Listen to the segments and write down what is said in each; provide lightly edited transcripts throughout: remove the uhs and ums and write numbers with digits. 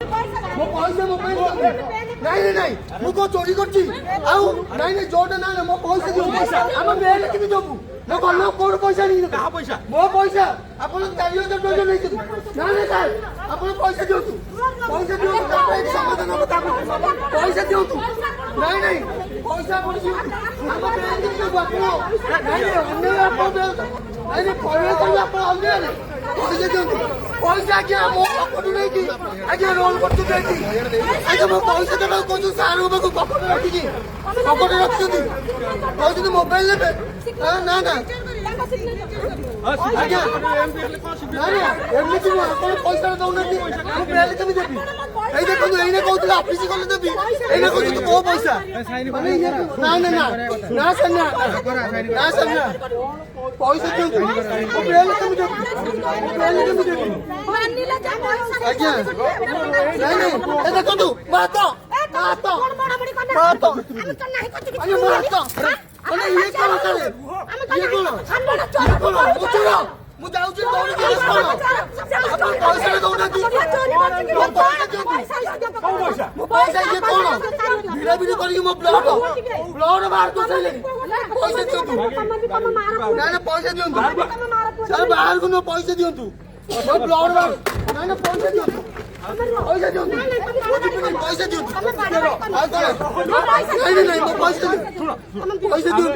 मो पैसा मोबाइल नहीं नहीं मु को चोरी करची आउ नहीं नहीं जोटा ना मो पैसा दियो हम बेल के देबू न कोन कोन पैसा नहीं कहा पैसा मो पैसा अपन 4000 टका नहीं छी ना ना सर अपन पैसा दियो तू पैसा दियो एक समाधान बता पैसा दियो तू नहीं नहीं पैसा पड़ी हम बेल के देबू अपन नहीं अन्य अपन बेल नहीं पैसा कर अपन अन्य पैसा दियो पैसा क्या मो पकड़ नहीं की आगे रोल करते देखी आगे मो पैसा देबा को जो सार होबा को पकड़ रखी की पकड़ रखती पैसा तो मोबाइल लेबे ना ना आगे ना ना एमनी को अपन पैसा दउ नती मु बेल के भी देबी ए देखो एने कहउतला ऑफिस को देबी एने कहउ तो को पैसा माने ना ना ना ना सन्ना ना सन्ना पैसा क्यों बेल के भी देबी बेल के भी देबी आज्ञा नहीं नहीं ए देखो तू मात अरे मात अरे ये कौन करे ये कौन चोरा मु जाऊ छी दौड़ के कौन अपन पैसा दउ ना तू पैसा ये कौन बिरा बिरा करके मो ब्लड बाहर तो चले पैसा दियो तू ना ना पैसा दियो तू सर बाहर को न पैसा दियो तू मो ब्लड बाहर ना ना पैसा दियो तू पैसा दियो पैसा दियो नहीं नहीं मो पैसा दियो पैसा दियो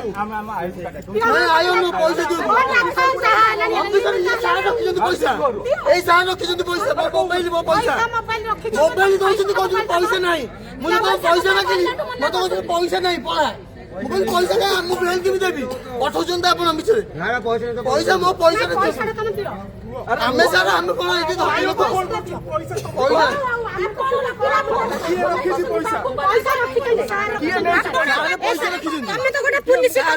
मैं आयो न पैसा दियो ऑफिसर ये सारा रखि पैसा ए सारा रखि पैसा मोबाइल मो पैसा मोबाइल दउछन को पैसा नहीं मुझे तो पैसा ना केली मत को पैसा नहीं पळा मोबाइल पैसा ना मु बेल के भी देबी पठौछन त अपन मिछरे ना पैसा मो पैसा हमें सारा हम कोन एठी धरिलो तो पैसा किए रखि छी पैसा पैसा रखि के सारा किए पैसा रखि छी हम तो गोटे पुलिस पैसा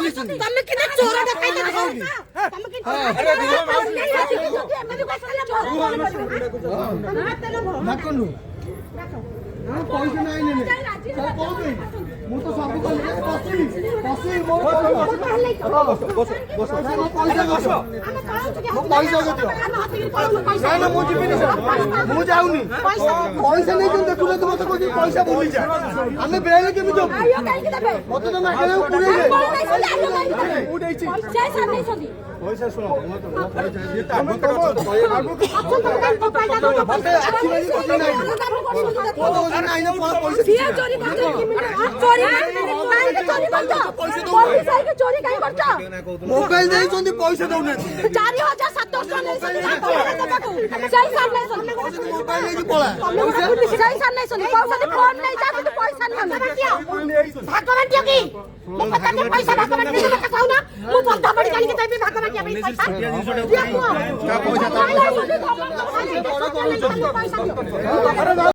लिखि तमे किने चोर देखाई दे तमे कि अरे मत कोन हां पैसा नहीं लेने चल कोन मु तो सब को पसी मो पैसा ना मु जीविनी मु जाउनी पैसा नहीं तुम देखुले तुम तो कोई पैसा भूली जा हमें बेल के भी दो मत तो ना केले पुरे उडै छी पैसा नहीं सदी पैसा सुनो मत ये तो मत आखी वाली কথা নাই কত নাই না पैसा दिया चोरी करते चोरी चोरी काई करछ मोबाइल दे जोंदी पैसा दउना 4700 नै सही साल नै मोबाइल ले पळा सही साल नै सनी पैसा दे फोन नै जा तू पैसा नै भागवंतियो की मु पता के पैसा भागवंतियो के कहू ना मु बंदा पड़ी चली के देबी भागवंतियो पैसा क्या पैसा